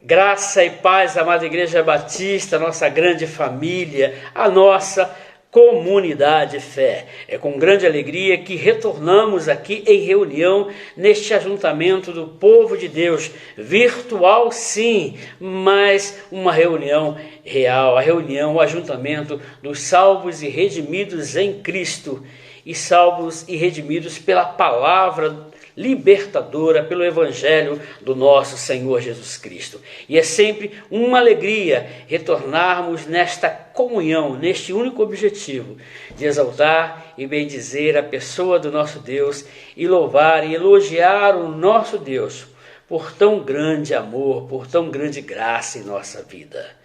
Graça e paz, amada Igreja Batista, nossa grande família, a nossa comunidade de fé. É com grande alegria que retornamos aqui em reunião neste ajuntamento do povo de Deus, virtual sim, mas uma reunião real, a reunião, o ajuntamento dos salvos e redimidos em Cristo, e salvos e redimidos pela palavra libertadora, pelo Evangelho do nosso Senhor Jesus Cristo. E é sempre uma alegria retornarmos nesta comunhão, neste único objetivo, de exaltar e bendizer a pessoa do nosso Deus e louvar e elogiar o nosso Deus por tão grande amor, por tão grande graça em nossa vida.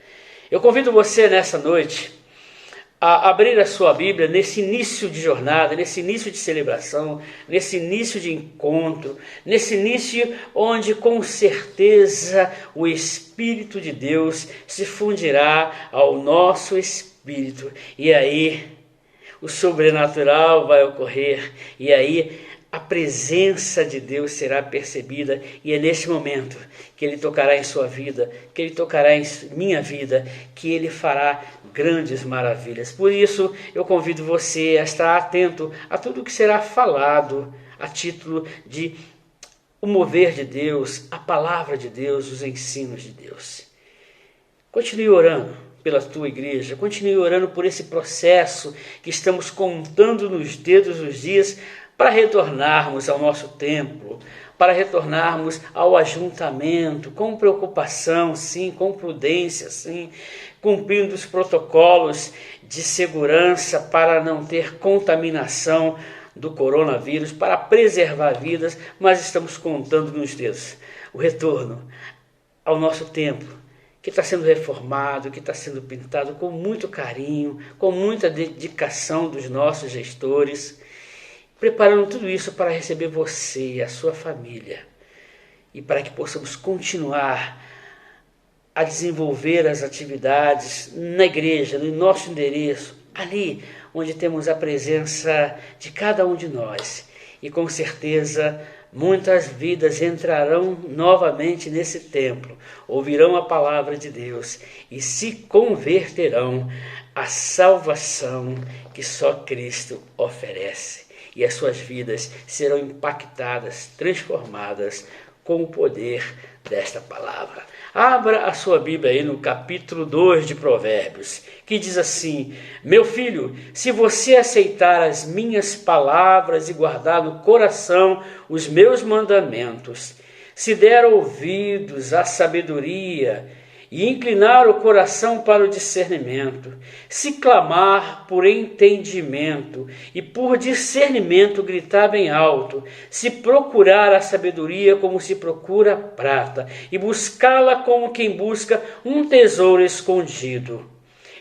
Eu convido você nessa noite a abrir a sua Bíblia nesse início de jornada, nesse início de celebração, nesse início de encontro, nesse início onde com certeza o Espírito de Deus se fundirá ao nosso espírito, e aí o sobrenatural vai ocorrer, e aí a presença de Deus será percebida, e é nesse momento que Ele tocará em sua vida, que Ele tocará em minha vida, que Ele fará grandes maravilhas. Por isso, eu convido você a estar atento a tudo que será falado a título de o mover de Deus, a palavra de Deus, os ensinos de Deus. Continue orando pela tua igreja, continue orando por esse processo que estamos contando nos dedos dos dias para retornarmos ao nosso templo, para retornarmos ao ajuntamento, com preocupação, sim, com prudência, sim, cumprindo os protocolos de segurança para não ter contaminação do coronavírus, para preservar vidas, mas estamos contando nos dedos o retorno ao nosso templo, que está sendo reformado, que está sendo pintado com muito carinho, com muita dedicação dos nossos gestores, preparando tudo isso para receber você e a sua família, e para que possamos continuar a desenvolver as atividades na igreja, no nosso endereço, ali onde temos a presença de cada um de nós. E com certeza muitas vidas entrarão novamente nesse templo, ouvirão a palavra de Deus e se converterão à salvação que só Cristo oferece. E as suas vidas serão impactadas, transformadas com o poder desta palavra. Abra a sua Bíblia aí no capítulo 2 de Provérbios, que diz assim: meu filho, se você aceitar as minhas palavras e guardar no coração os meus mandamentos, se der ouvidos à sabedoria e inclinar o coração para o discernimento, se clamar por entendimento e por discernimento gritar bem alto, se procurar a sabedoria como se procura a prata e buscá-la como quem busca um tesouro escondido,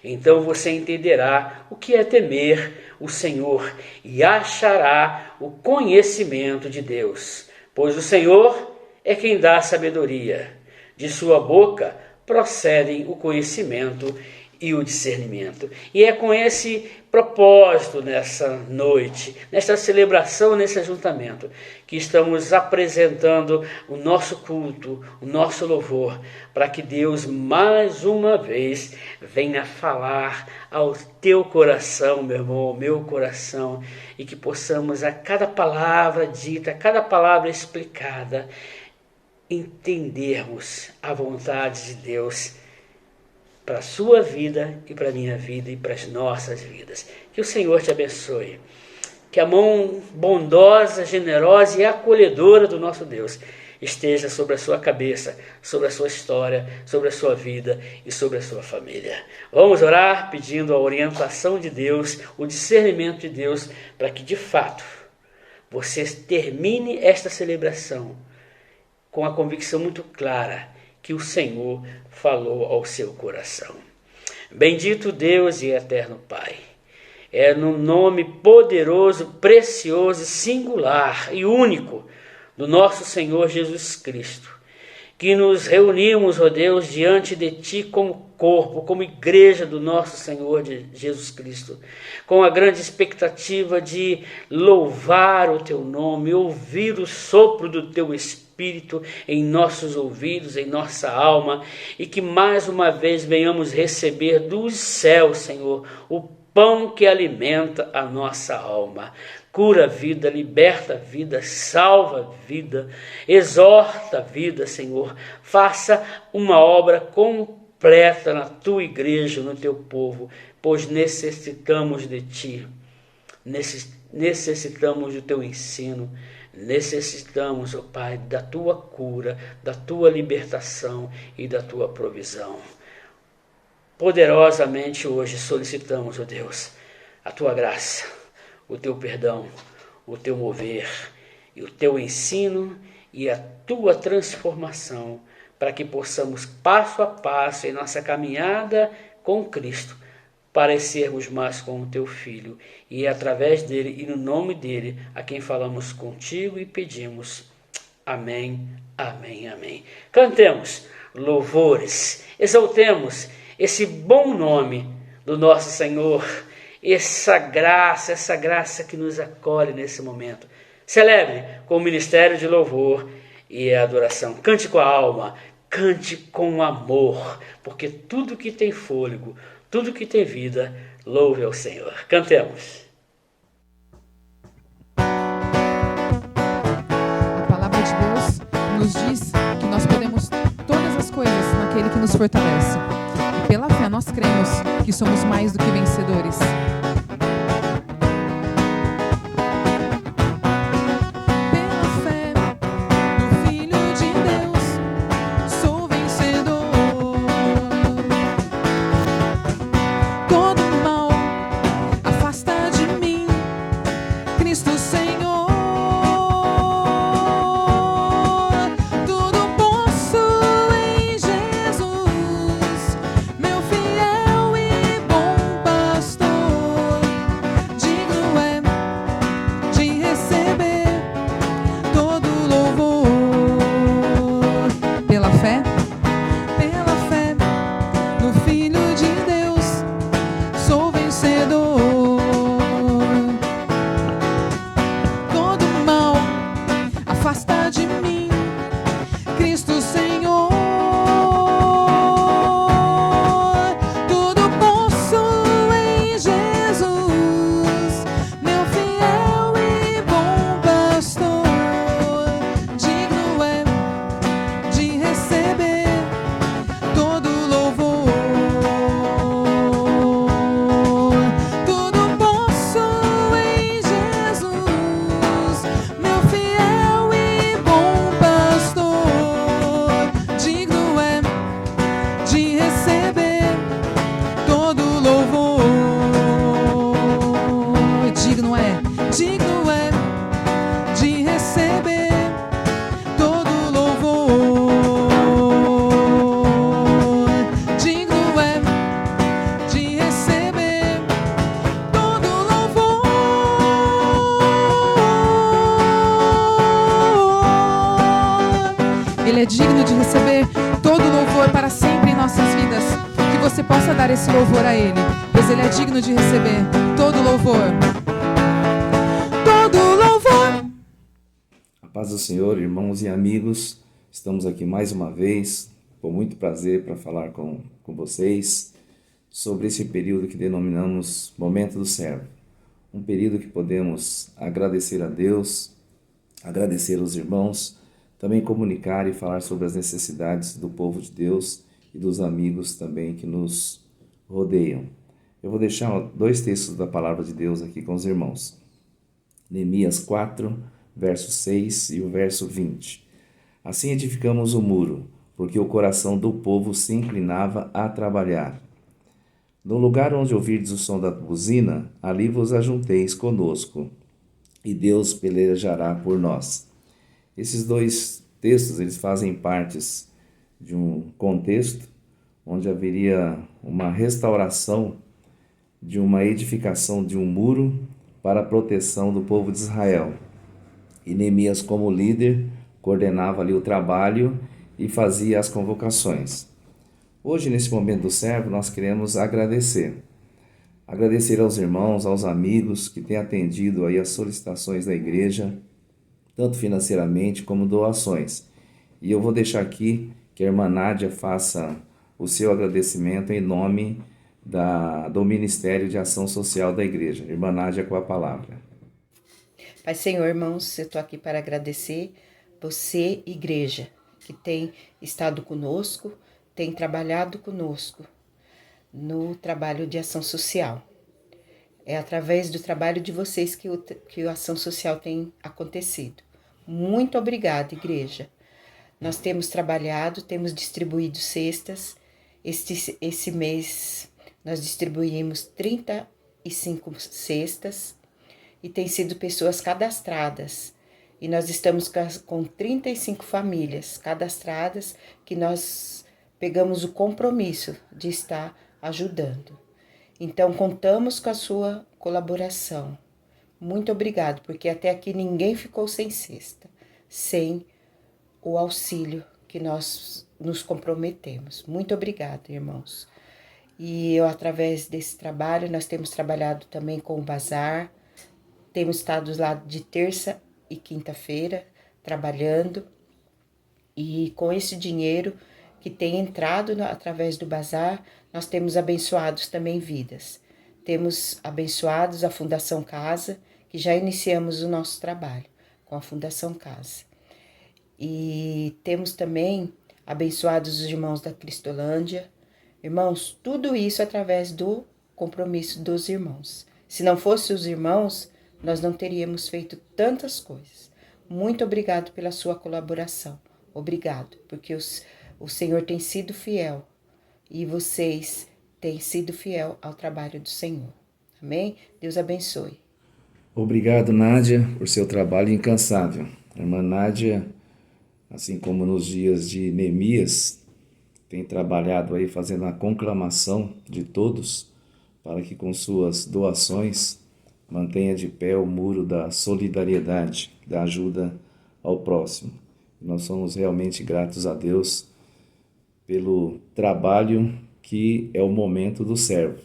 então você entenderá o que é temer o Senhor e achará o conhecimento de Deus, pois o Senhor é quem dá sabedoria, de sua boca procedem o conhecimento e o discernimento. E é com esse propósito nessa noite, nesta celebração, nesse ajuntamento, que estamos apresentando o nosso culto, o nosso louvor, para que Deus mais uma vez venha falar ao teu coração, meu irmão, ao meu coração, e que possamos a cada palavra dita, a cada palavra explicada, entendermos a vontade de Deus para a sua vida e para a minha vida e para as nossas vidas. Que o Senhor te abençoe. Que a mão bondosa, generosa e acolhedora do nosso Deus esteja sobre a sua cabeça, sobre a sua história, sobre a sua vida e sobre a sua família. Vamos orar pedindo a orientação de Deus, o discernimento de Deus, para que de fato você termine esta celebração com a convicção muito clara que o Senhor falou ao seu coração. Bendito Deus e eterno Pai, é no nome poderoso, precioso, singular e único do nosso Senhor Jesus Cristo que nos reunimos, ó Deus, diante de Ti como corpo, como igreja do nosso Senhor Jesus Cristo, com a grande expectativa de louvar o Teu nome, ouvir o sopro do Teu Espírito, espírito, em nossos ouvidos, em nossa alma, e que mais uma vez venhamos receber do céu, Senhor, o pão que alimenta a nossa alma. Cura a vida, liberta a vida, salva a vida, exorta a vida, Senhor. Faça uma obra completa na tua igreja, no teu povo, pois necessitamos de ti, necessitamos do teu ensino, necessitamos, ó Pai, da tua cura, da tua libertação e da tua provisão. Poderosamente hoje solicitamos, ó Deus, a tua graça, o teu perdão, o teu mover e o teu ensino e a tua transformação, para que possamos passo a passo em nossa caminhada com Cristo parecermos mais com o teu Filho, e é através dele e no nome dele a quem falamos contigo e pedimos. Amém, amém, amém. Cantemos louvores, exaltemos esse bom nome do nosso Senhor, essa graça que nos acolhe nesse momento. Celebre com o ministério de louvor e adoração. Cante com a alma, cante com amor, porque tudo que tem fôlego, tudo que tem vida, louve ao Senhor. Cantemos. A palavra de Deus nos diz que nós podemos todas as coisas naquele que nos fortalece. E pela fé nós cremos que somos mais do que vencedores. Ele é digno de receber todo louvor para sempre em nossas vidas. Que você possa dar esse louvor a Ele, pois Ele é digno de receber todo louvor. Todo louvor. A paz do Senhor, irmãos e amigos. Estamos aqui mais uma vez, com muito prazer para falar com vocês sobre esse período que denominamos Momento do Servo. Um período que podemos agradecer a Deus, agradecer aos irmãos, também comunicar e falar sobre as necessidades do povo de Deus e dos amigos também que nos rodeiam. Eu vou deixar 2 textos da palavra de Deus aqui com os irmãos. Neemias 4, verso 6 e o verso 20. Assim edificamos o muro, porque o coração do povo se inclinava a trabalhar. No lugar onde ouvirdes o som da buzina, ali vos ajunteis conosco, e Deus pelejará por nós. Esses 2 textos, eles fazem partes de um contexto onde haveria uma restauração de uma edificação de um muro para a proteção do povo de Israel. E Neemias, como líder, coordenava ali o trabalho e fazia as convocações. Hoje, nesse momento do servo, nós queremos agradecer. Agradecer aos irmãos, aos amigos que têm atendido aí as solicitações da igreja, tanto financeiramente como doações. E eu vou deixar aqui que a irmã Nádia faça o seu agradecimento em nome do Ministério de Ação Social da Igreja. Irmã Nádia, com a palavra. Pai Senhor, irmãos, eu estou aqui para agradecer você, igreja, que tem estado conosco, tem trabalhado conosco no trabalho de ação social. É através do trabalho de vocês que a ação social tem acontecido. Muito obrigada, igreja. Nós temos trabalhado, temos distribuído cestas. Esse mês nós distribuímos 35 cestas e tem sido pessoas cadastradas. E nós estamos com 35 famílias cadastradas que nós pegamos o compromisso de estar ajudando. Então, contamos com a sua colaboração. Muito obrigado, porque até aqui ninguém ficou sem cesta, sem o auxílio que nós nos comprometemos. Muito obrigada, irmãos. E através desse trabalho, nós temos trabalhado também com o bazar, temos estado lá de terça e quinta-feira trabalhando, e com esse dinheiro que tem entrado através do bazar, nós temos abençoados também vidas. Temos abençoados a Fundação Casa, que já iniciamos o nosso trabalho com a Fundação Casa. E temos também abençoados os irmãos da Cristolândia. Irmãos, tudo isso através do compromisso dos irmãos. Se não fossem os irmãos, nós não teríamos feito tantas coisas. Muito obrigado pela sua colaboração. Obrigado, porque o Senhor tem sido fiel e vocês têm sido fiel ao trabalho do Senhor. Amém? Deus abençoe. Obrigado, Nádia, por seu trabalho incansável. A irmã Nádia, assim como nos dias de Neemias, tem trabalhado aí fazendo a conclamação de todos para que com suas doações mantenha de pé o muro da solidariedade, da ajuda ao próximo. Nós somos realmente gratos a Deus pelo trabalho que é o momento do servo.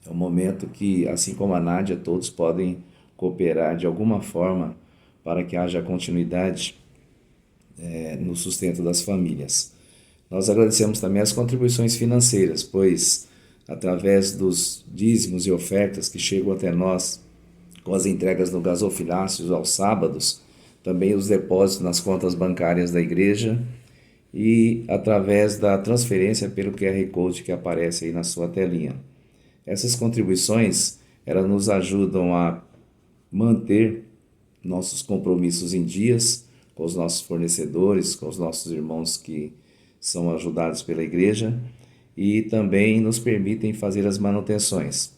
É um momento que, assim como a Nádia, todos podem cooperar de alguma forma para que haja continuidade no sustento das famílias. Nós agradecemos também as contribuições financeiras, pois através dos dízimos e ofertas que chegam até nós com as entregas no gasofilácio aos sábados, também os depósitos nas contas bancárias da igreja e através da transferência pelo QR Code que aparece aí na sua telinha. Essas contribuições, elas nos ajudam a manter nossos compromissos em dias com os nossos fornecedores, com os nossos irmãos que são ajudados pela igreja e também nos permitem fazer as manutenções.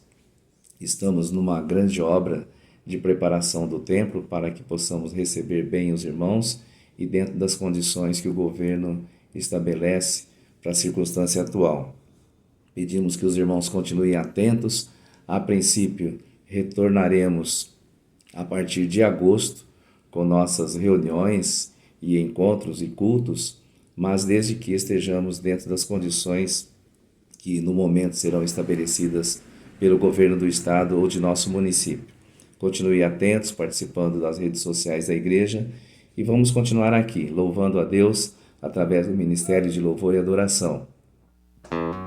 Estamos numa grande obra de preparação do templo para que possamos receber bem os irmãos e dentro das condições que o governo estabelece para a circunstância atual. Pedimos que os irmãos continuem atentos. A princípio, retornaremos a partir de agosto com nossas reuniões e encontros e cultos, mas desde que estejamos dentro das condições que no momento serão estabelecidas pelo governo do estado ou de nosso município. Continue atentos, participando das redes sociais da igreja e vamos continuar aqui, louvando a Deus através do Ministério de Louvor e Adoração. Louvor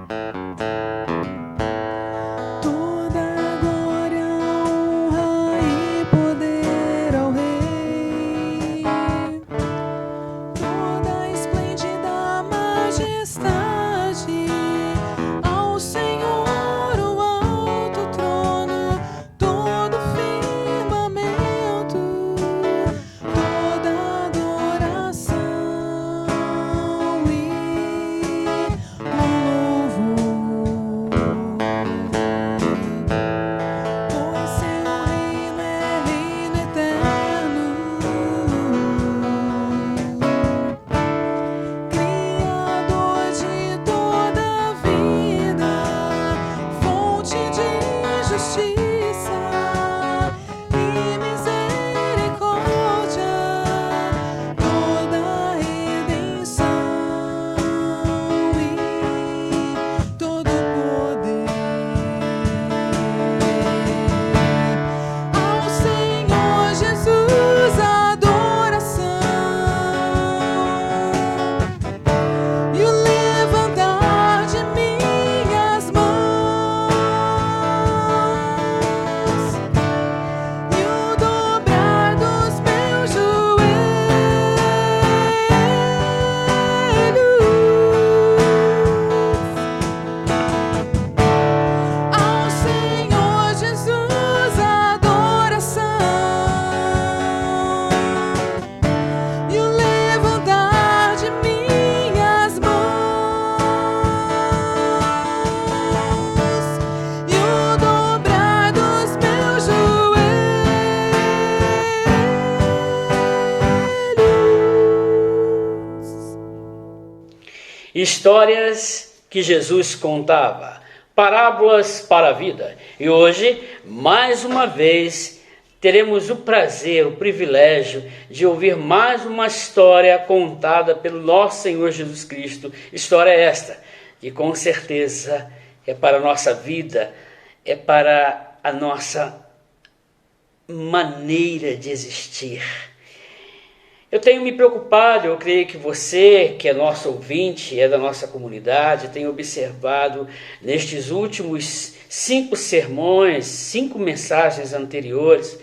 Histórias que Jesus contava, parábolas para a vida. E hoje, mais uma vez, teremos o prazer, o privilégio de ouvir mais uma história contada pelo nosso Senhor Jesus Cristo. História esta, que com certeza é para a nossa vida, é para a nossa maneira de existir. Eu tenho me preocupado, eu creio que você, que é nosso ouvinte, é da nossa comunidade, tem observado nestes últimos 5 sermões, 5 mensagens anteriores,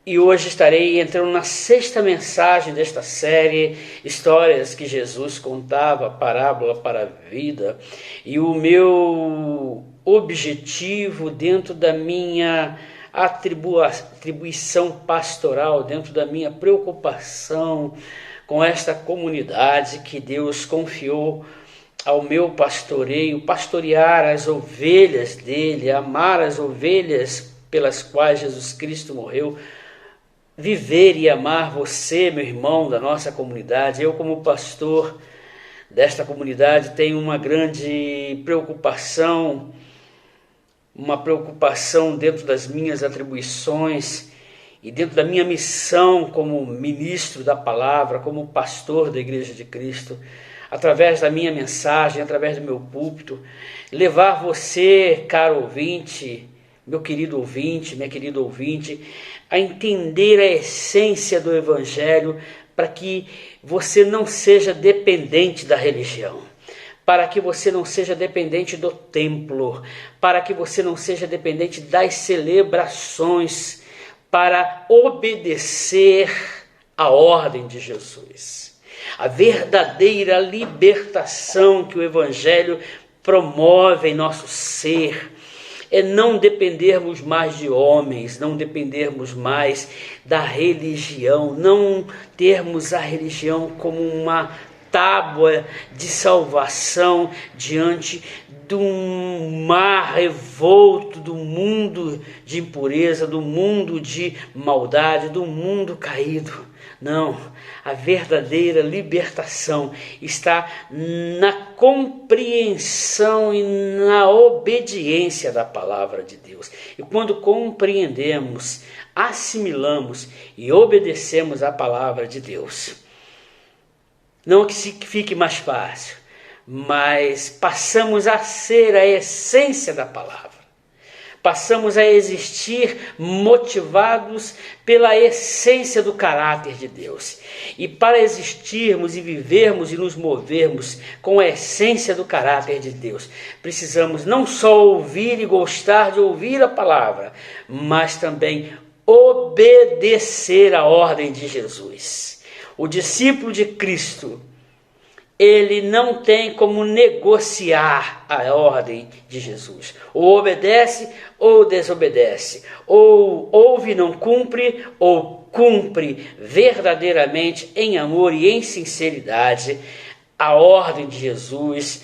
e hoje estarei entrando na 6ª mensagem desta série, Histórias que Jesus contava, parábola para a vida. E o meu objetivo dentro da minha atribuição pastoral, dentro da minha preocupação com esta comunidade que Deus confiou ao meu pastoreio, pastorear as ovelhas dele, amar as ovelhas pelas quais Jesus Cristo morreu, viver e amar você, meu irmão, da nossa comunidade. Eu, como pastor desta comunidade, tenho uma grande preocupação, dentro das minhas atribuições e dentro da minha missão como ministro da palavra, como pastor da Igreja de Cristo, através da minha mensagem, através do meu púlpito, levar você, caro ouvinte, meu querido ouvinte, minha querida ouvinte, a entender a essência do Evangelho, para que você não seja dependente da religião, para que você não seja dependente do templo, para que você não seja dependente das celebrações, para obedecer à ordem de Jesus. A verdadeira libertação que o Evangelho promove em nosso ser é não dependermos mais de homens, não dependermos mais da religião, não termos a religião como uma tábua de salvação diante do mar revolto, do mundo de impureza, do mundo de maldade, do mundo caído. Não, a verdadeira libertação está na compreensão e na obediência da palavra de Deus. E quando compreendemos, assimilamos e obedecemos a palavra de Deus, não que fique mais fácil, mas passamos a ser a essência da palavra. Passamos a existir motivados pela essência do caráter de Deus. E para existirmos e vivermos e nos movermos com a essência do caráter de Deus, precisamos não só ouvir e gostar de ouvir a palavra, mas também obedecer a ordem de Jesus. O discípulo de Cristo, ele não tem como negociar a ordem de Jesus. Ou obedece ou desobedece. Ou ouve e não cumpre, ou cumpre verdadeiramente em amor e em sinceridade a ordem de Jesus,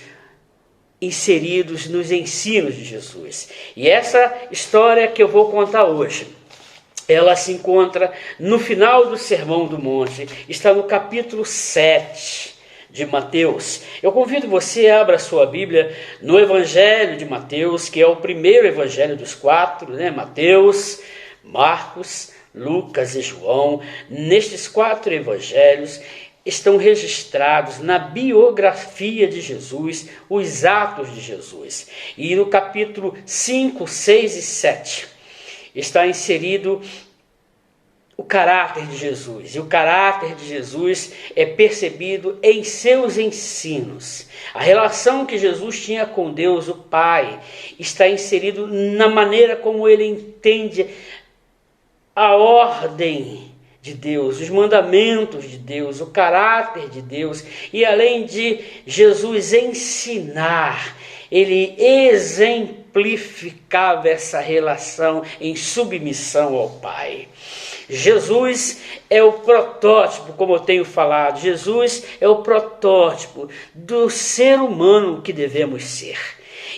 inseridos nos ensinos de Jesus. E essa história que eu vou contar hoje, ela se encontra no final do Sermão do Monte, está no capítulo 7 de Mateus. Eu convido você a abra sua Bíblia no Evangelho de Mateus, que é o primeiro evangelho dos 4, Mateus, Marcos, Lucas e João. Nestes 4 evangelhos estão registrados na biografia de Jesus, os atos de Jesus. E no capítulo 5, 6 e 7 está inserido o caráter de Jesus. E o caráter de Jesus é percebido em seus ensinos. A relação que Jesus tinha com Deus, o Pai, está inserido na maneira como ele entende a ordem de Deus, os mandamentos de Deus, o caráter de Deus. E além de Jesus ensinar, ele exemplificava essa relação em submissão ao Pai. Jesus é o protótipo, como eu tenho falado, Jesus é o protótipo do ser humano que devemos ser.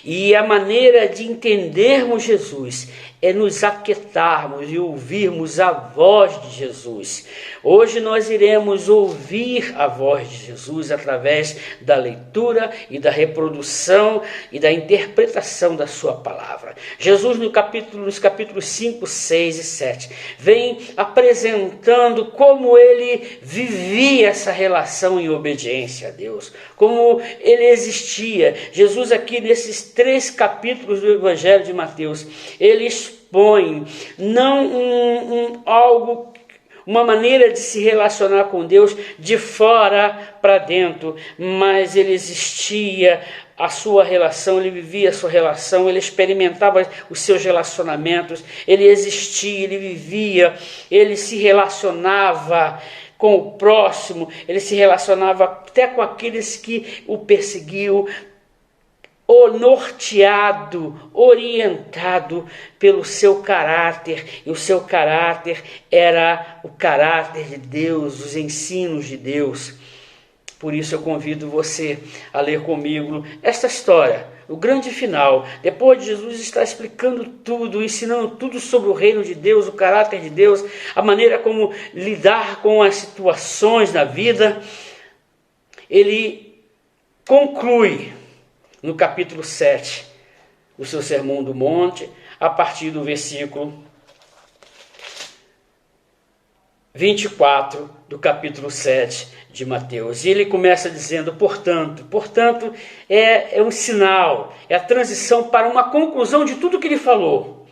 E a maneira de entendermos Jesus é nos aquietarmos e ouvirmos a voz de Jesus. Hoje nós iremos ouvir a voz de Jesus através da leitura e da reprodução e da interpretação da sua palavra. Jesus nos capítulos 5, 6 e 7 vem apresentando como ele vivia essa relação em obediência a Deus, como ele existia. Jesus aqui nesses 3 capítulos do Evangelho de Mateus, ele expõe não uma maneira de se relacionar com Deus de fora para dentro, mas ele existia a sua relação, ele vivia a sua relação, ele experimentava os seus relacionamentos, ele existia, ele vivia, ele se relacionava com o próximo, ele se relacionava até com aqueles que o perseguiam, norteado, orientado pelo seu caráter, e o seu caráter era o caráter de Deus, os ensinos de Deus. Por isso eu convido você a ler comigo esta história, o grande final, depois de Jesus estar explicando tudo, ensinando tudo sobre o reino de Deus, o caráter de Deus, a maneira como lidar com as situações na vida. Ele conclui no capítulo 7, o seu Sermão do Monte, a partir do versículo 24 do capítulo 7 de Mateus. E ele começa dizendo, portanto, é um sinal, é a transição para uma conclusão de tudo que ele falou.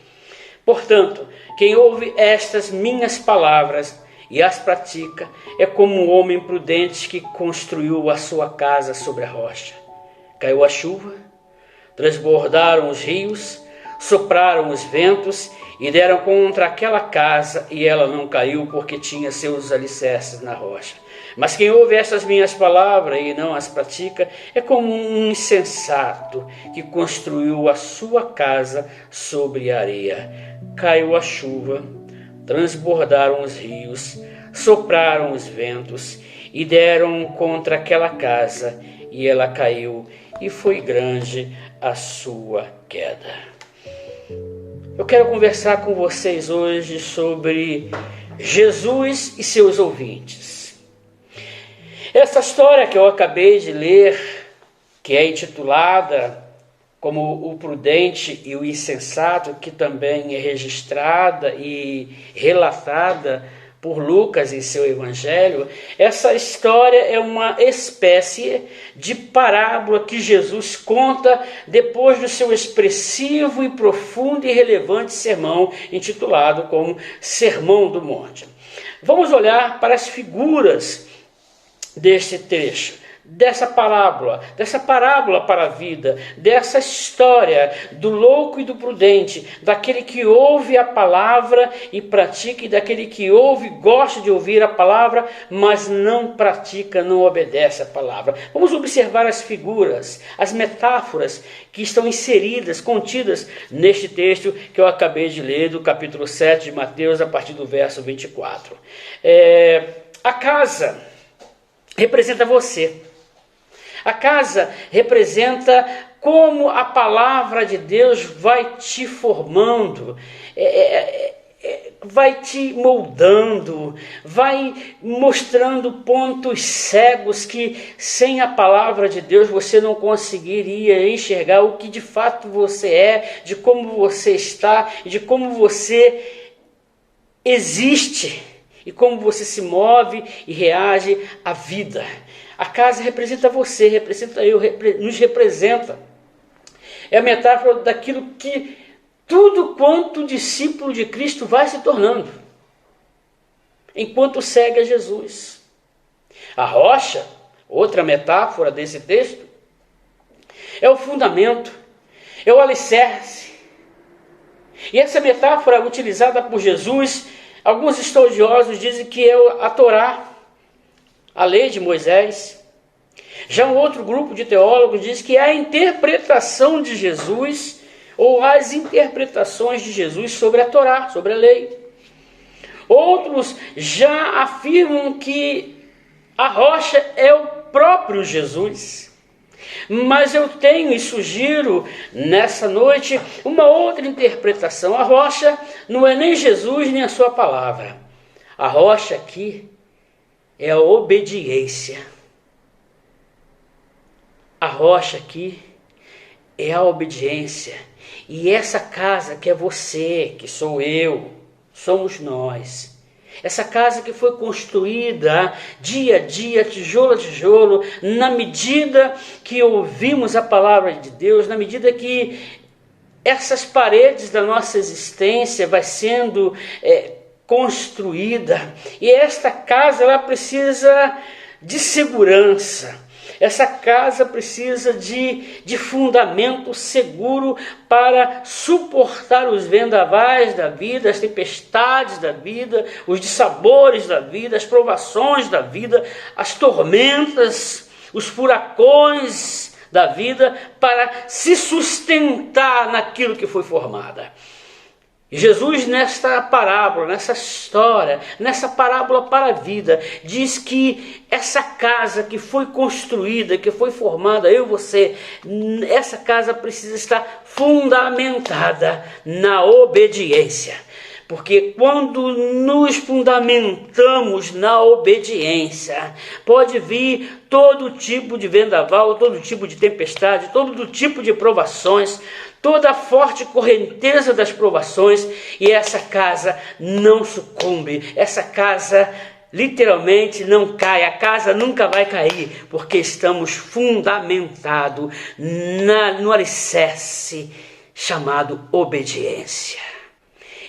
Portanto, quem ouve estas minhas palavras e as pratica, é como um homem prudente que construiu a sua casa sobre a rocha. Caiu a chuva, transbordaram os rios, sopraram os ventos e deram contra aquela casa, e ela não caiu, porque tinha seus alicerces na rocha. Mas quem ouve estas minhas palavras e não as pratica, é como um insensato que construiu a sua casa sobre a areia. Caiu a chuva, transbordaram os rios, sopraram os ventos e deram contra aquela casa, e ela caiu, e foi grande a sua queda. Eu quero conversar com vocês hoje sobre Jesus e seus ouvintes. Essa história que eu acabei de ler, que é intitulada como o prudente e o insensato, que também é registrada e relatada por Lucas em seu evangelho, essa história é uma espécie de parábola que Jesus conta depois do seu expressivo e profundo e relevante sermão, intitulado como Sermão do Monte. Vamos olhar para as figuras deste trecho, dessa parábola para a vida, dessa história do louco e do prudente, daquele que ouve a palavra e pratica, e daquele que ouve, gosta de ouvir a palavra, mas não pratica, não obedece a palavra. Vamos observar as figuras, as metáforas que estão inseridas, contidas neste texto que eu acabei de ler, do capítulo 7 de Mateus, a partir do verso 24. A casa representa você. A casa representa como a palavra de Deus vai te formando, vai te moldando, vai mostrando pontos cegos que sem a palavra de Deus você não conseguiria enxergar o que de fato você é, de como você está, de como você existe e como você se move e reage à vida. A casa representa você, representa eu, nos representa. É a metáfora daquilo que tudo quanto discípulo de Cristo vai se tornando, enquanto segue a Jesus. A rocha, outra metáfora desse texto, é o fundamento, é o alicerce. E essa metáfora utilizada por Jesus, alguns estudiosos dizem que é a Torá, a lei de Moisés. Já um outro grupo de teólogos diz que é a interpretação de Jesus, ou as interpretações de Jesus sobre a Torá, sobre a lei. Outros já afirmam que a rocha é o próprio Jesus. Mas eu tenho e sugiro nessa noite uma outra interpretação. A rocha não é nem Jesus nem a sua palavra. A rocha aqui é a obediência. A rocha aqui é a obediência. E essa casa que é você, que sou eu, somos nós. Essa casa que foi construída dia a dia, tijolo a tijolo, na medida que ouvimos a palavra de Deus, na medida que essas paredes da nossa existência vai sendo construída. E esta casa ela precisa de segurança. Essa casa precisa de fundamento seguro para suportar os vendavais da vida, as tempestades da vida, os dissabores da vida, as provações da vida, as tormentas, os furacões da vida, para se sustentar naquilo que foi formada. Jesus, nesta parábola, nessa história, nessa parábola para a vida, diz que essa casa que foi construída, que foi formada, eu e você, essa casa precisa estar fundamentada na obediência. Porque quando nos fundamentamos na obediência, pode vir todo tipo de vendaval, todo tipo de tempestade, todo tipo de provações, toda a forte correnteza das provações, e essa casa não sucumbe, essa casa literalmente não cai, a casa nunca vai cair, porque estamos fundamentados no alicerce chamado obediência.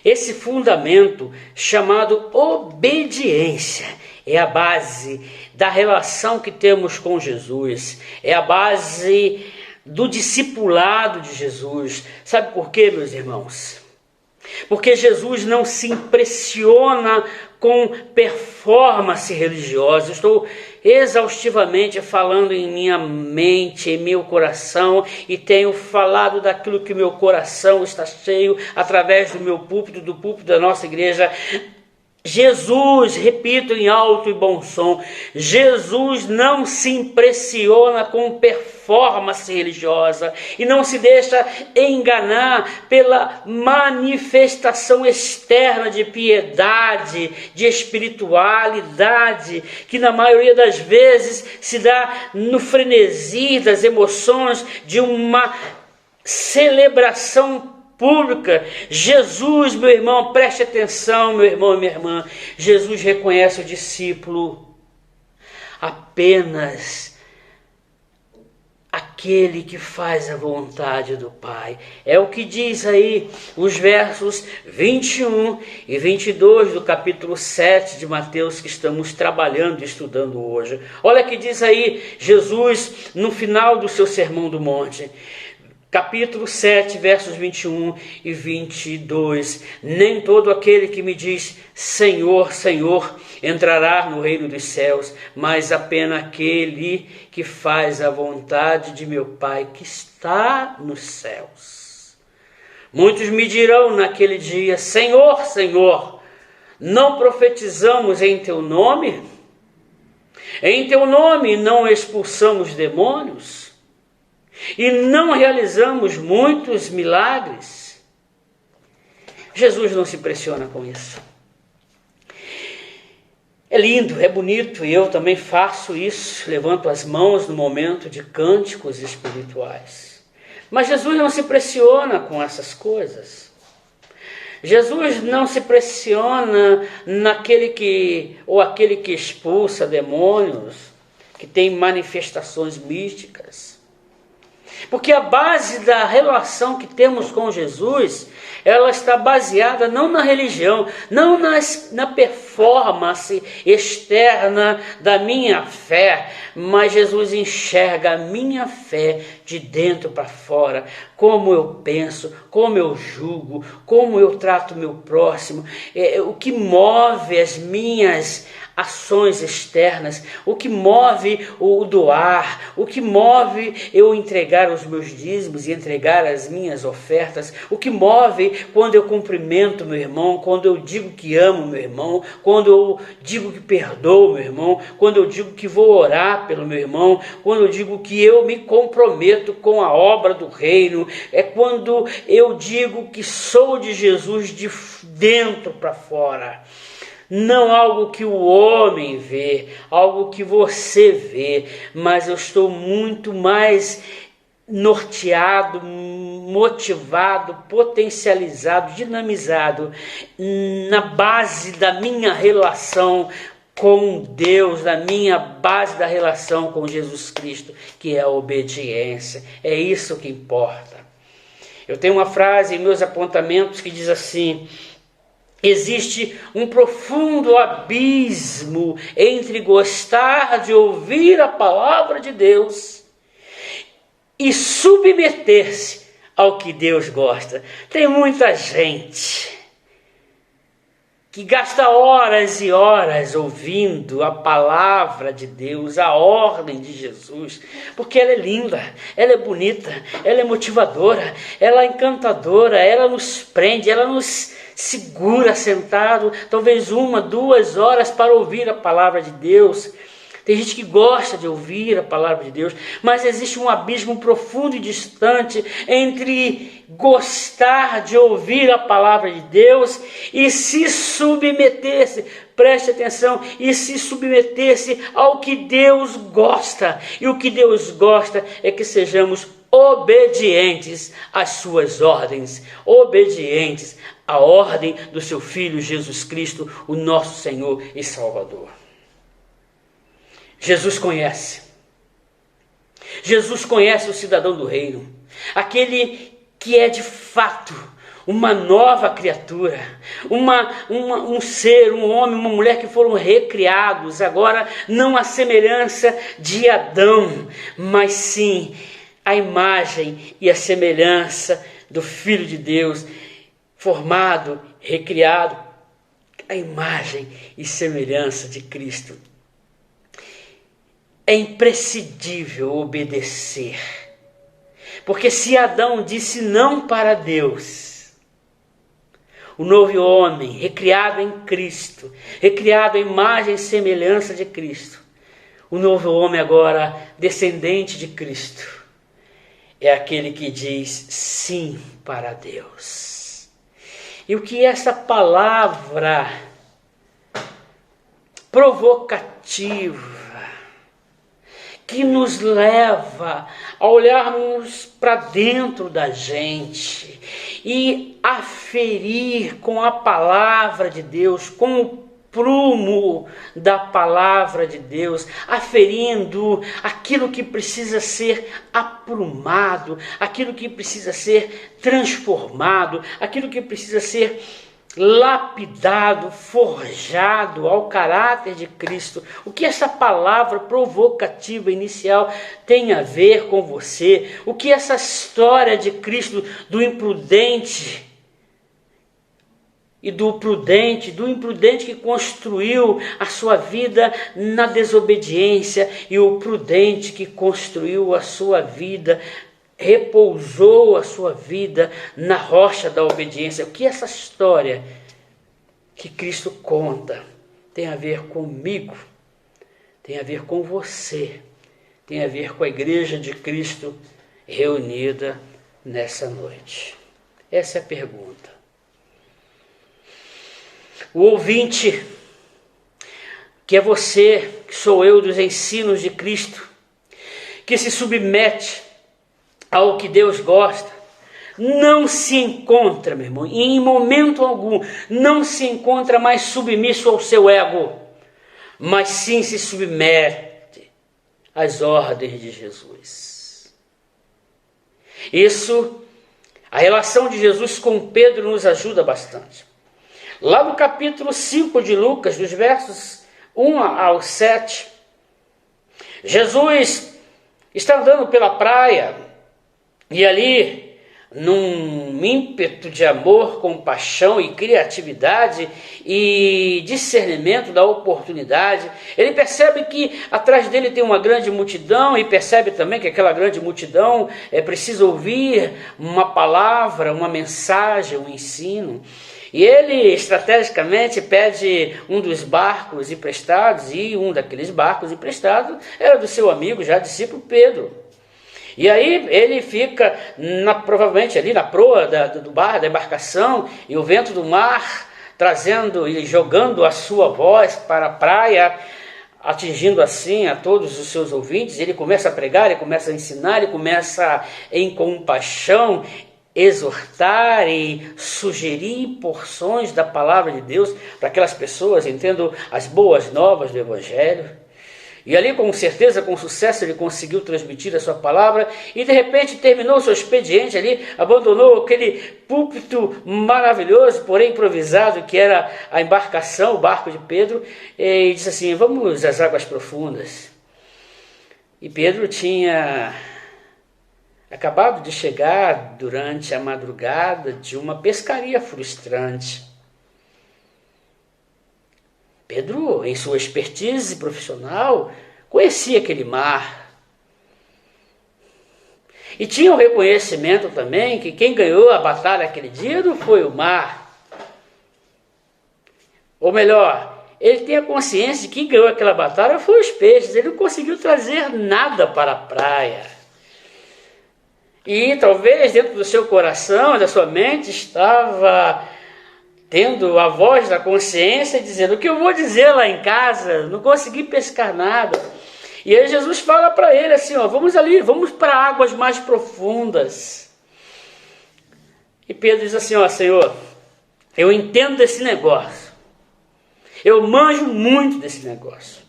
Esse fundamento chamado obediência é a base da relação que temos com Jesus, é a base do discipulado de Jesus. Sabe por quê, meus irmãos? Porque Jesus não se impressiona com performance religiosa. Estou exaustivamente falando em minha mente, em meu coração, e tenho falado daquilo que meu coração está cheio através do meu púlpito, do púlpito da nossa igreja. Jesus, repito em alto e bom som, Jesus não se impressiona com performance religiosa e não se deixa enganar pela manifestação externa de piedade, de espiritualidade, que na maioria das vezes se dá no frenesi das emoções de uma celebração pública. Jesus, meu irmão, preste atenção, meu irmão e minha irmã, Jesus reconhece o discípulo apenas aquele que faz a vontade do Pai. É o que diz aí os versos 21 e 22 do capítulo 7 de Mateus, que estamos trabalhando e estudando hoje. Olha que diz aí Jesus no final do seu Sermão do Monte. Capítulo 7, versos 21 e 22. Nem todo aquele que me diz Senhor, Senhor, entrará no reino dos céus, mas apenas aquele que faz a vontade de meu Pai que está nos céus. Muitos me dirão naquele dia, Senhor, Senhor, não profetizamos em teu nome? Em teu nome não expulsamos demônios? E não realizamos muitos milagres? Jesus não se impressiona com isso. É lindo, é bonito, e eu também faço isso, levanto as mãos no momento de cânticos espirituais. Mas Jesus não se impressiona com essas coisas. Jesus não se impressiona aquele que expulsa demônios, que tem manifestações místicas. Porque a base da relação que temos com Jesus, ela está baseada não na religião, não na performance externa da minha fé, mas Jesus enxerga a minha fé de dentro para fora, como eu penso, como eu julgo, como eu trato o meu próximo, o que move as minhas ações externas, o que move o doar, o que move eu entregar os meus dízimos e entregar as minhas ofertas, o que move quando eu cumprimento meu irmão, quando eu digo que amo meu irmão, quando eu digo que perdoo meu irmão, quando eu digo que vou orar pelo meu irmão, quando eu digo que eu me comprometo com a obra do reino, é quando eu digo que sou de Jesus de dentro para fora. Não algo que o homem vê, algo que você vê, mas eu estou muito mais norteado, motivado, potencializado, dinamizado na base da minha relação com Deus, na minha base da relação com Jesus Cristo, que é a obediência. É isso que importa. Eu tenho uma frase em meus apontamentos que diz assim: existe um profundo abismo entre gostar de ouvir a palavra de Deus e submeter-se ao que Deus gosta. Tem muita gente que gasta horas e horas ouvindo a palavra de Deus, a ordem de Jesus, porque ela é linda, ela é bonita, ela é motivadora, ela é encantadora, ela nos prende, ela nos segura sentado, talvez 1, 2 horas para ouvir a palavra de Deus. Tem gente que gosta de ouvir a palavra de Deus, mas existe um abismo profundo e distante entre gostar de ouvir a palavra de Deus e se submeter-se, preste atenção, e se submeter-se ao que Deus gosta. E o que Deus gosta é que sejamos obedientes às suas ordens, obedientes à ordem do seu Filho Jesus Cristo, o nosso Senhor e Salvador. Jesus conhece o cidadão do reino, aquele que é de fato uma nova criatura, um ser, um homem, uma mulher que foram recriados, agora não à semelhança de Adão, mas sim a imagem e a semelhança do Filho de Deus, formado, recriado, a imagem e semelhança de Cristo. É imprescindível obedecer, porque se Adão disse não para Deus, o novo homem, recriado em Cristo, recriado à imagem e semelhança de Cristo, o novo homem agora, descendente de Cristo, é aquele que diz sim para Deus. E o que essa palavra provocativa, que nos leva a olharmos para dentro da gente e aferir com a palavra de Deus, com o prumo da palavra de Deus, aferindo aquilo que precisa ser aprumado, aquilo que precisa ser transformado, aquilo que precisa ser lapidado, forjado ao caráter de Cristo. O que essa palavra provocativa inicial tem a ver com você? O que essa história de Cristo, do imprudente e do prudente, do imprudente que construiu a sua vida na desobediência e o prudente que construiu a sua vida, repousou a sua vida na rocha da obediência. O que essa história que Cristo conta tem a ver comigo, tem a ver com você, tem a ver com a igreja de Cristo reunida nessa noite? Essa é a pergunta. O ouvinte, que é você, que sou eu, dos ensinos de Cristo, que se submete ao que Deus gosta, não se encontra, meu irmão, em momento algum, não se encontra mais submisso ao seu ego, mas sim se submete às ordens de Jesus. Isso, a relação de Jesus com Pedro nos ajuda bastante. Lá no capítulo 5 de Lucas, dos versos 1 ao 7, Jesus está andando pela praia, e ali, num ímpeto de amor, compaixão e criatividade e discernimento da oportunidade, ele percebe que atrás dele tem uma grande multidão e percebe também que aquela grande multidão precisa ouvir uma palavra, uma mensagem, um ensino. E ele estrategicamente pede um dos barcos emprestados, e um daqueles barcos emprestados era do seu amigo, já discípulo Pedro. E aí ele fica provavelmente ali na proa do bar, da embarcação, e o vento do mar trazendo e jogando a sua voz para a praia, atingindo assim a todos os seus ouvintes. Ele começa a pregar, ele começa a ensinar, ele começa em compaixão exortar e sugerir porções da palavra de Deus para aquelas pessoas, entendam as boas novas do Evangelho. E ali, com certeza, com sucesso, ele conseguiu transmitir a sua palavra e, de repente, terminou o seu expediente ali, abandonou aquele púlpito maravilhoso, porém improvisado, que era a embarcação, o barco de Pedro, e disse assim: vamos às águas profundas. E Pedro tinha acabado de chegar durante a madrugada de uma pescaria frustrante. Pedro, em sua expertise profissional, conhecia aquele mar. E tinha o reconhecimento também que quem ganhou a batalha aquele dia não foi o mar. Ou melhor, ele tem a consciência de que quem ganhou aquela batalha foi os peixes. Ele não conseguiu trazer nada para a praia. E talvez dentro do seu coração, da sua mente, estava tendo a voz da consciência dizendo: o que eu vou dizer lá em casa? Não consegui pescar nada. E aí Jesus fala para ele assim: vamos ali, vamos para águas mais profundas. E Pedro diz assim: Senhor, eu entendo desse negócio. Eu manjo muito desse negócio.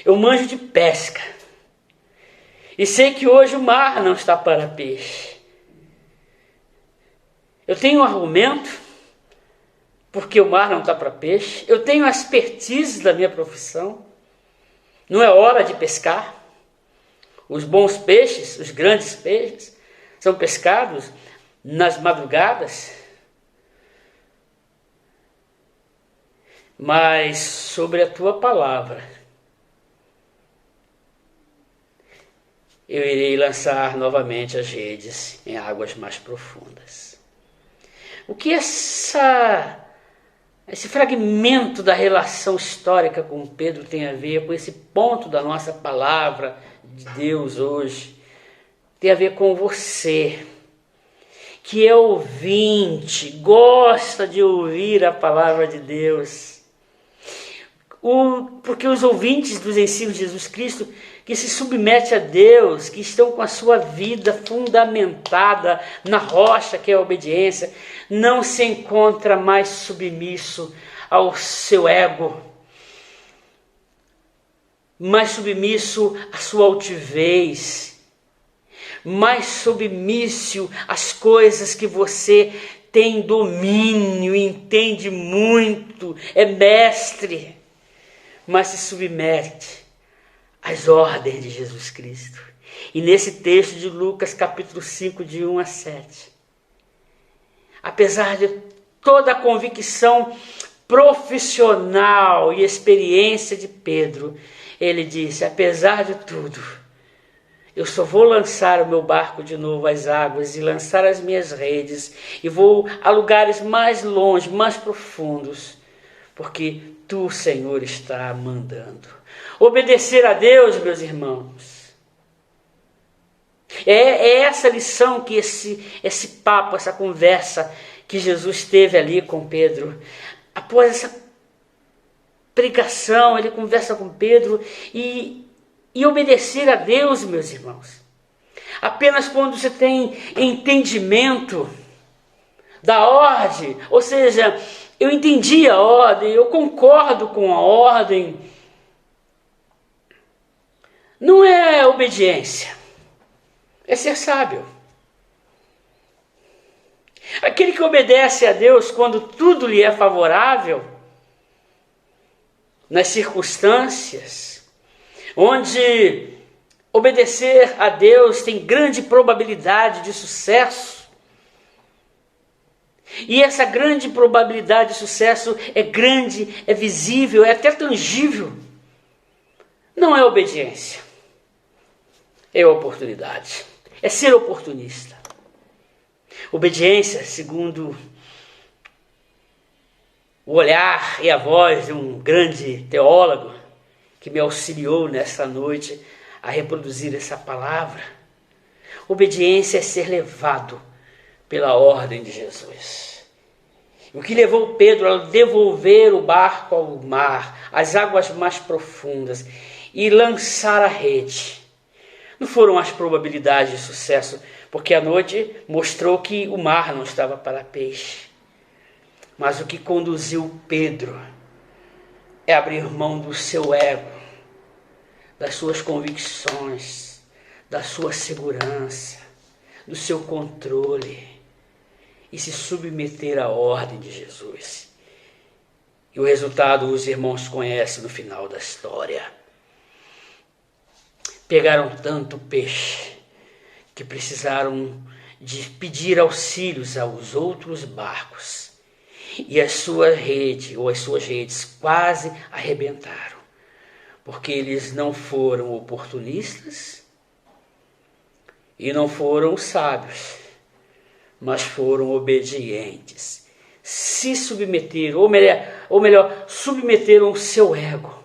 Eu manjo de pesca. E sei que hoje o mar não está para peixe. Eu tenho um argumento, porque o mar não está para peixe. Eu tenho a expertise da minha profissão. Não é hora de pescar. Os bons peixes, os grandes peixes, são pescados nas madrugadas. Mas sobre a tua palavra, eu irei lançar novamente as redes em águas mais profundas. O que esse fragmento da relação histórica com Pedro tem a ver com esse ponto da nossa palavra de Deus hoje? Tem a ver com você, que é ouvinte, gosta de ouvir a palavra de Deus. Porque os ouvintes dos ensinos de Jesus Cristo, que se submetem a Deus, que estão com a sua vida fundamentada na rocha que é a obediência, não se encontra mais submisso ao seu ego, mais submisso à sua altivez, mais submisso às coisas que você tem domínio, entende muito, é mestre, mas se submete às ordens de Jesus Cristo. E nesse texto de Lucas, capítulo 5, de 1 a 7, apesar de toda a convicção profissional e experiência de Pedro, ele disse: apesar de tudo, eu só vou lançar o meu barco de novo às águas e lançar as minhas redes, e vou a lugares mais longe, mais profundos, porque tu, Senhor, está mandando. Obedecer a Deus, meus irmãos, é essa lição que esse papo, essa conversa que Jesus teve ali com Pedro. Após essa pregação, ele conversa com Pedro e obedecer a Deus, meus irmãos. Apenas quando você tem entendimento da ordem, ou seja, eu entendi a ordem, eu concordo com a ordem, não é obediência, é ser sábio. Aquele que obedece a Deus quando tudo lhe é favorável, nas circunstâncias, onde obedecer a Deus tem grande probabilidade de sucesso, E essa grande probabilidade de sucesso é grande, é visível, é até tangível. Não é obediência, é oportunidade, é ser oportunista. Obediência, segundo o olhar e a voz de um grande teólogo que me auxiliou nesta noite a reproduzir essa palavra. Obediência é ser levado pela ordem de Jesus. O que levou Pedro a devolver o barco ao mar, às águas mais profundas, e lançar a rede, não foram as probabilidades de sucesso, porque a noite mostrou que o mar não estava para peixe. Mas o que conduziu Pedro é abrir mão do seu ego, das suas convicções, da sua segurança, do seu controle, e se submeter à ordem de Jesus. E o resultado os irmãos conhecem no final da história. Pegaram tanto peixe que precisaram de pedir auxílios aos outros barcos. E a sua rede, ou as suas redes, quase arrebentaram. Porque eles não foram oportunistas e não foram sábios, mas foram obedientes. Se submeteram, ou melhor, submeteram o seu ego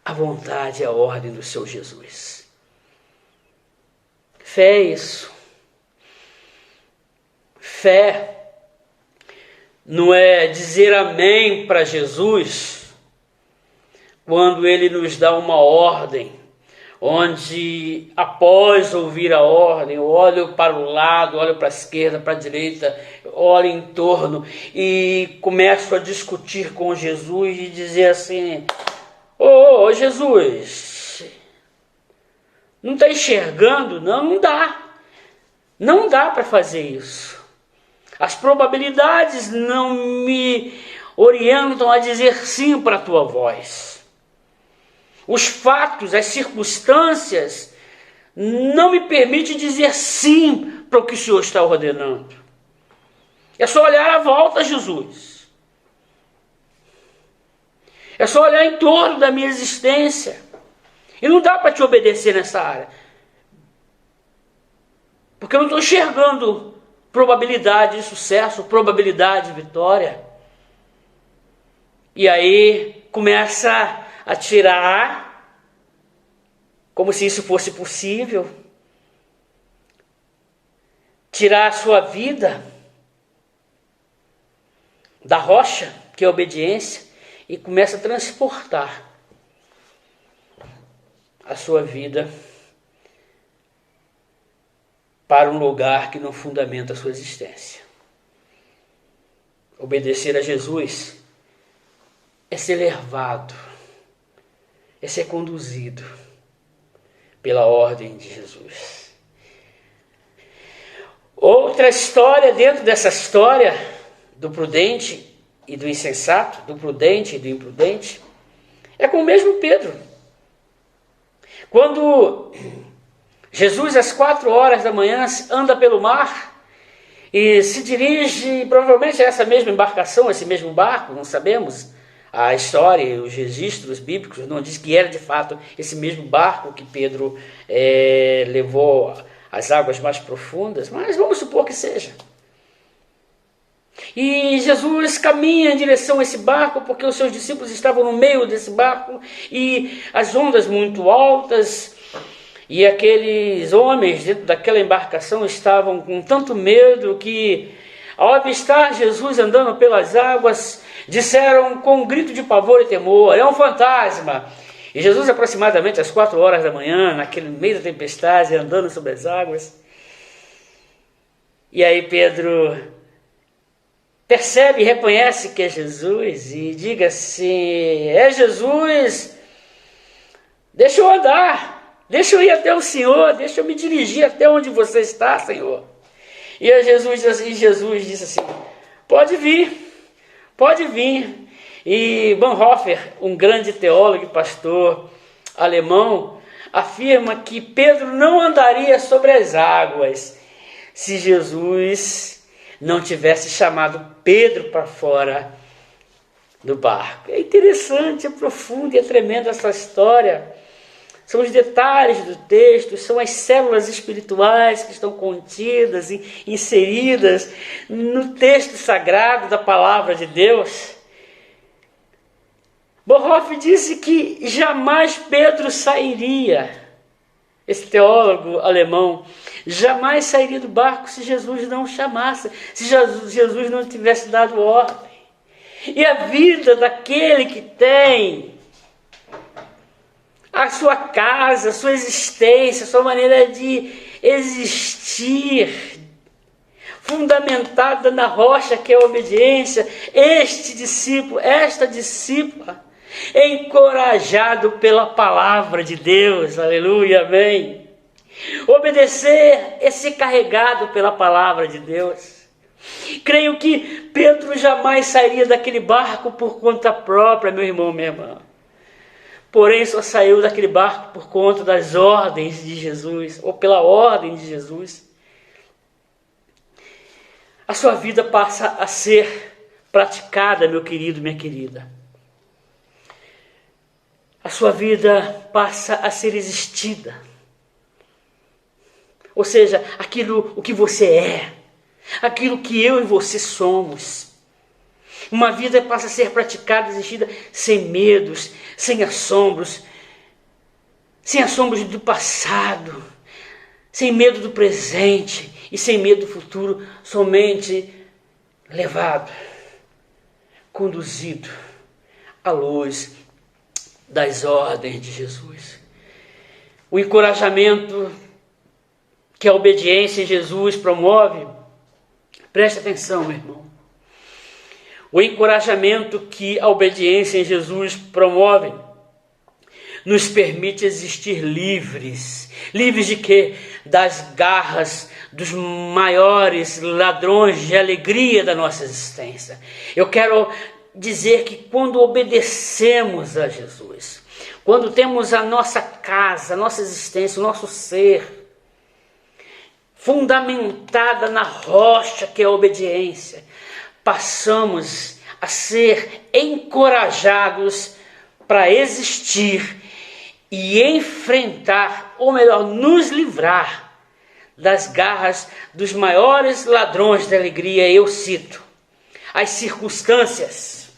à vontade e à ordem do seu Jesus. Fé é isso. Fé não é dizer amém para Jesus quando Ele nos dá uma ordem, onde após ouvir a ordem, eu olho para o lado, olho para a esquerda, para a direita, olho em torno e começo a discutir com Jesus e dizer assim: ô Jesus, não está enxergando? Não dá. Não dá para fazer isso. As probabilidades não me orientam a dizer sim para a tua voz. Os fatos, as circunstâncias não me permitem dizer sim para o que o Senhor está ordenando. É só olhar à volta, Jesus. É só olhar em torno da minha existência. E não dá para te obedecer nessa área. Porque eu não estou enxergando probabilidade de sucesso, probabilidade de vitória. E aí começa a tirar, como se isso fosse possível, tirar a sua vida da rocha, que é a obediência, e começa a transportar a sua vida para um lugar que não fundamenta a sua existência. Obedecer a Jesus é ser levado, é ser conduzido pela ordem de Jesus. Outra história dentro dessa história do prudente e do insensato, do prudente e do imprudente, é com o mesmo Pedro. Quando Jesus, às 4 horas da manhã, anda pelo mar e se dirige, provavelmente a essa mesma embarcação, esse mesmo barco, não sabemos. A história e os registros bíblicos não diz que era de fato esse mesmo barco que Pedro levou às águas mais profundas, mas vamos supor que seja. E Jesus caminha em direção a esse barco, porque os seus discípulos estavam no meio desse barco e as ondas muito altas. E aqueles homens dentro daquela embarcação estavam com tanto medo que, ao avistar Jesus andando pelas águas, disseram com um grito de pavor e temor: é um fantasma! E Jesus, aproximadamente às 4 horas da manhã, naquele meio da tempestade, andando sobre as águas. E aí Pedro percebe e reconhece que é Jesus e diga assim: é Jesus, deixa eu andar. Deixa eu ir até o Senhor, deixa eu me dirigir até onde você está, Senhor. E Jesus disse assim: pode vir, pode vir. E Bonhoeffer, um grande teólogo e pastor alemão, afirma que Pedro não andaria sobre as águas se Jesus não tivesse chamado Pedro para fora do barco. É interessante, é profunda e é tremenda essa história. São os detalhes do texto, são as células espirituais que estão contidas e inseridas no texto sagrado da palavra de Deus. Bonhoeffer disse que jamais Pedro sairia, esse teólogo alemão, jamais sairia do barco se Jesus não o chamasse, se Jesus não tivesse dado ordem. E a vida daquele que tem a sua casa, a sua existência, a sua maneira de existir, fundamentada na rocha que é a obediência, este discípulo, esta discípula, encorajado pela palavra de Deus, aleluia, amém. Obedecer é ser carregado pela palavra de Deus. Creio que Pedro jamais sairia daquele barco por conta própria, meu irmão, minha irmã. Porém, só saiu daquele barco por conta das ordens de Jesus, ou pela ordem de Jesus. A sua vida passa a ser praticada, meu querido, minha querida. A sua vida passa a ser existida. Ou seja, aquilo o que você é, aquilo que eu e você somos. Uma vida passa a ser praticada, existida, sem medos, sem assombros do passado, sem medo do presente e sem medo do futuro, somente levado, conduzido à luz das ordens de Jesus. O encorajamento que a obediência em Jesus promove, preste atenção, meu irmão. O encorajamento que a obediência em Jesus promove nos permite existir livres. Livres de quê? Das garras dos maiores ladrões de alegria da nossa existência. Eu quero dizer que quando obedecemos a Jesus, quando temos a nossa casa, a nossa existência, o nosso ser fundamentada na rocha que é a obediência, passamos a ser encorajados para existir e enfrentar, ou melhor, nos livrar das garras dos maiores ladrões da alegria. Eu cito as circunstâncias.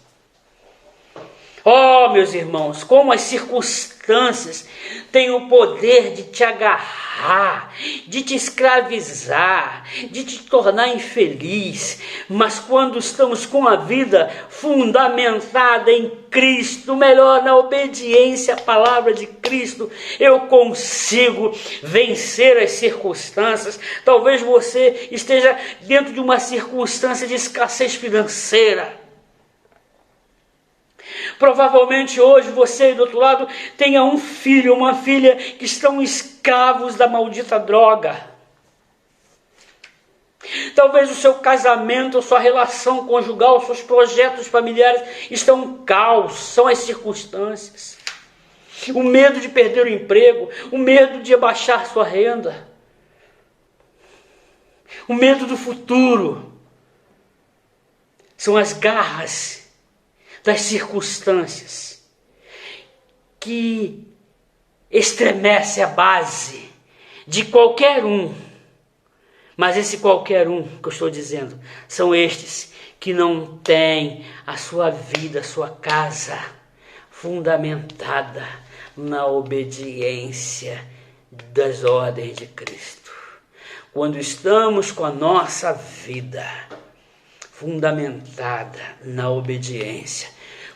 Oh, meus irmãos, como as circunstâncias têm o poder de te agarrar, de te escravizar, de te tornar infeliz. Mas quando estamos com a vida fundamentada em Cristo, melhor, na obediência à palavra de Cristo, eu consigo vencer as circunstâncias. Talvez você esteja dentro de uma circunstância de escassez financeira. Provavelmente hoje você, do outro lado, tenha um filho, uma filha que estão escravos da maldita droga. Talvez o seu casamento, a sua relação conjugal, os seus projetos familiares estão um caos, são as circunstâncias. O medo de perder o emprego, o medo de abaixar sua renda, o medo do futuro, são as garras das circunstâncias que estremece a base de qualquer um. Mas esse qualquer um que eu estou dizendo são estes que não têm a sua vida, a sua casa fundamentada na obediência das ordens de Cristo. Quando estamos com a nossa vida fundamentada na obediência,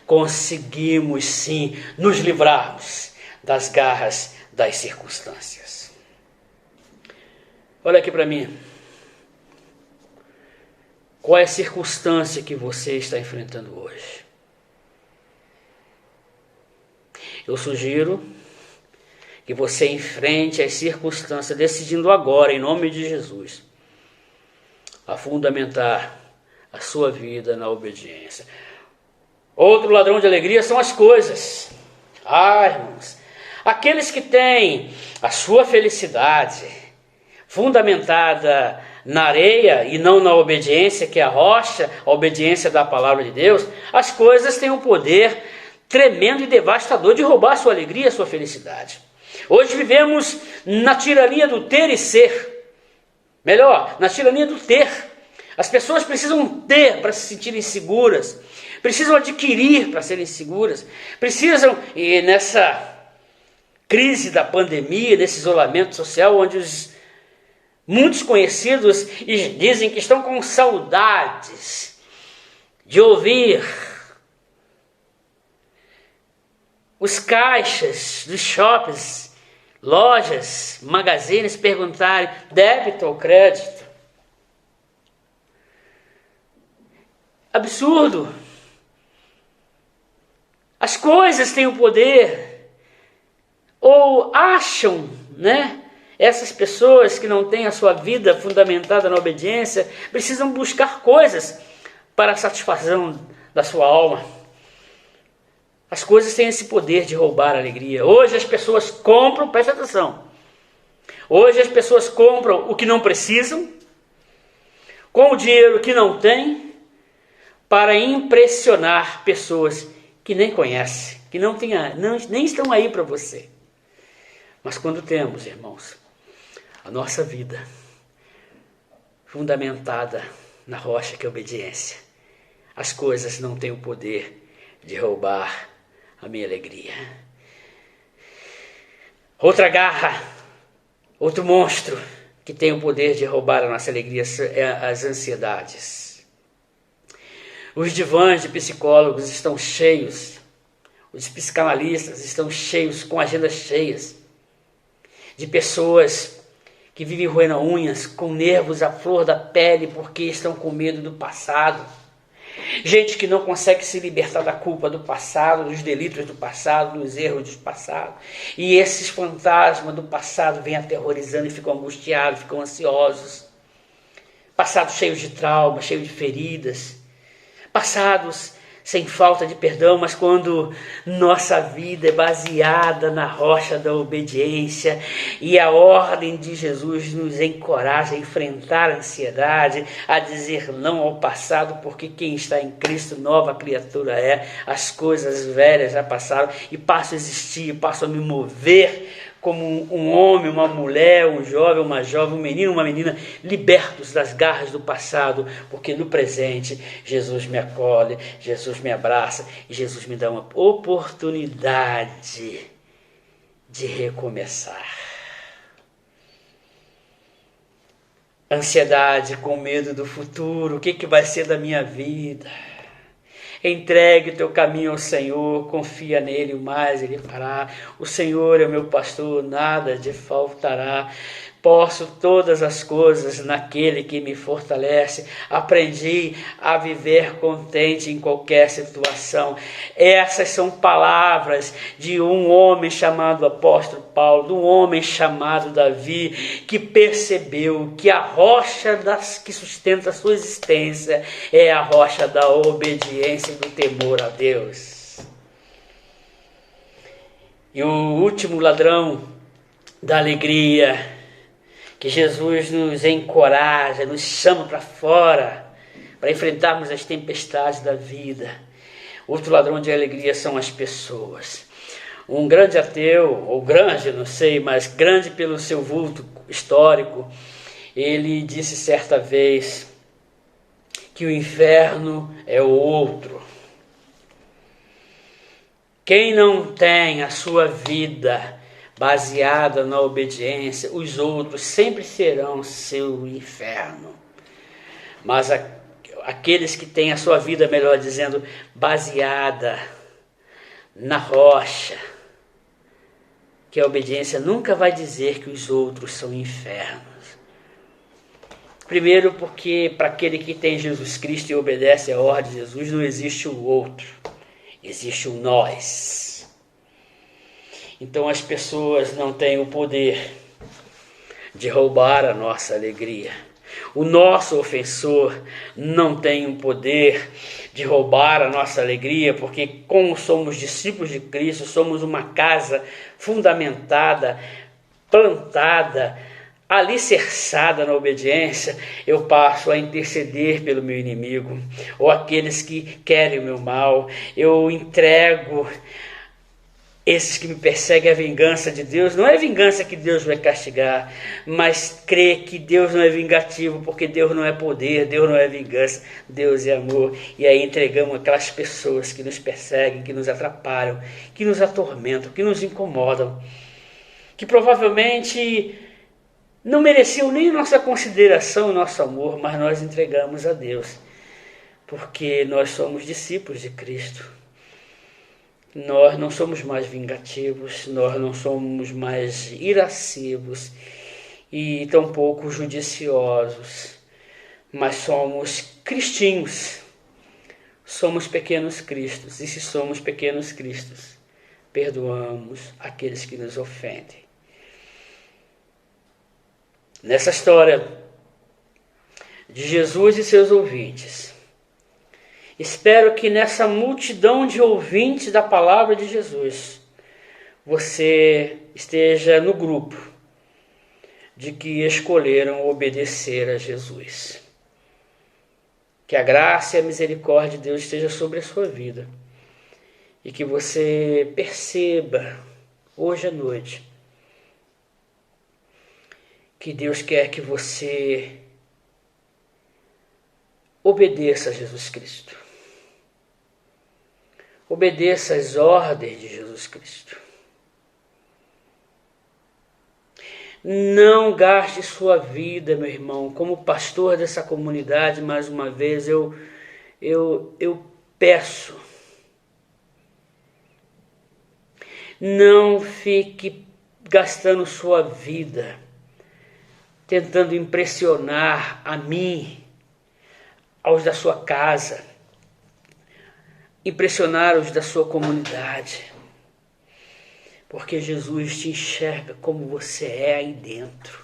conseguimos sim nos livrarmos das garras das circunstâncias. Olha aqui para mim. Qual é a circunstância que você está enfrentando hoje? Eu sugiro que você enfrente as circunstâncias decidindo agora, em nome de Jesus, a fundamentar a sua vida na obediência. Outro ladrão de alegria são as coisas. Irmãos, aqueles que têm a sua felicidade fundamentada na areia e não na obediência, que é a rocha, a obediência da palavra de Deus, as coisas têm um poder tremendo e devastador de roubar a sua alegria, a sua felicidade. Hoje vivemos na tirania do ter e ser. Melhor, na tirania do ter. As pessoas precisam ter para se sentirem seguras, precisam adquirir para serem seguras, precisam, e nessa crise da pandemia, desse isolamento social, onde muitos conhecidos dizem que estão com saudades de ouvir os caixas dos shoppings, lojas, magazines perguntarem débito ou crédito. Absurdo. As coisas têm o poder, ou acham, essas pessoas que não têm a sua vida fundamentada na obediência, precisam buscar coisas para a satisfação da sua alma. As coisas têm esse poder de roubar a alegria. Hoje as pessoas compram, presta atenção, hoje as pessoas compram o que não precisam, com o dinheiro que não têm, para impressionar pessoas que nem conhecem, que nem estão aí para você. Mas quando temos, irmãos, a nossa vida fundamentada na rocha que é a obediência, as coisas não têm o poder de roubar a minha alegria. Outra garra, outro monstro que tem o poder de roubar a nossa alegria é as ansiedades. Os divãs de psicólogos estão cheios, os psicanalistas estão cheios, com agendas cheias, de pessoas que vivem roendo unhas, com nervos à flor da pele, porque estão com medo do passado. Gente que não consegue se libertar da culpa do passado, dos delitos do passado, dos erros do passado. E esses fantasmas do passado vêm aterrorizando e ficam angustiados, ficam ansiosos. Passados cheios de traumas, cheios de feridas. Passados sem falta de perdão, mas quando nossa vida é baseada na rocha da obediência e a ordem de Jesus nos encoraja a enfrentar a ansiedade, a dizer não ao passado, porque quem está em Cristo, nova criatura é, as coisas velhas já passaram e passo a existir, passo a me mover como um homem, uma mulher, um jovem, uma jovem, um menino, uma menina, libertos das garras do passado, porque no presente Jesus me acolhe, Jesus me abraça e Jesus me dá uma oportunidade de recomeçar. Ansiedade com medo do futuro, o que vai ser da minha vida? Entregue o teu caminho ao Senhor, confia nele, o mais ele fará. O Senhor é o meu pastor, nada te faltará. Posso todas as coisas naquele que me fortalece. Aprendi a viver contente em qualquer situação. Essas são palavras de um homem chamado apóstolo Paulo, de um homem chamado Davi, que percebeu que a rocha que sustenta a sua existência é a rocha da obediência e do temor a Deus. E o último ladrão da alegria, que Jesus nos encoraja, nos chama para fora, para enfrentarmos as tempestades da vida. Outro ladrão de alegria são as pessoas. Um grande ateu, ou grande, não sei, mas grande pelo seu vulto histórico, ele disse certa vez que o inferno é o outro. Quem não tem a sua vida baseada na obediência, os outros sempre serão seu inferno. Mas aqueles que têm a sua vida, melhor dizendo, baseada na rocha, que a obediência nunca vai dizer que os outros são infernos. Primeiro porque para aquele que tem Jesus Cristo e obedece à ordem de Jesus, não existe o outro, existe o nós. Então as pessoas não têm o poder de roubar a nossa alegria. O nosso ofensor não tem o poder de roubar a nossa alegria, porque como somos discípulos de Cristo, somos uma casa fundamentada, plantada, alicerçada na obediência, eu passo a interceder pelo meu inimigo, ou aqueles que querem o meu mal. Eu entrego esses que me perseguem à vingança de Deus. Não é vingança que Deus vai castigar, mas crer que Deus não é vingativo, porque Deus não é poder, Deus não é vingança, Deus é amor. E aí entregamos aquelas pessoas que nos perseguem, que nos atrapalham, que nos atormentam, que nos incomodam, que provavelmente não mereciam nem nossa consideração e nosso amor, mas nós entregamos a Deus, porque nós somos discípulos de Cristo. Nós não somos mais vingativos, nós não somos mais irascivos e tampouco judiciosos, mas somos cristinhos, somos pequenos cristos. E se somos pequenos cristos, perdoamos aqueles que nos ofendem. Nessa história de Jesus e seus ouvintes, espero que nessa multidão de ouvintes da palavra de Jesus, você esteja no grupo de que escolheram obedecer a Jesus. Que a graça e a misericórdia de Deus esteja sobre a sua vida e que você perceba hoje à noite que Deus quer que você obedeça a Jesus Cristo. Obedeça às ordens de Jesus Cristo. Não gaste sua vida, meu irmão, como pastor dessa comunidade. Mais uma vez eu peço, não fique gastando sua vida tentando impressionar a mim, aos da sua casa, impressionar os da sua comunidade, porque Jesus te enxerga como você é aí dentro.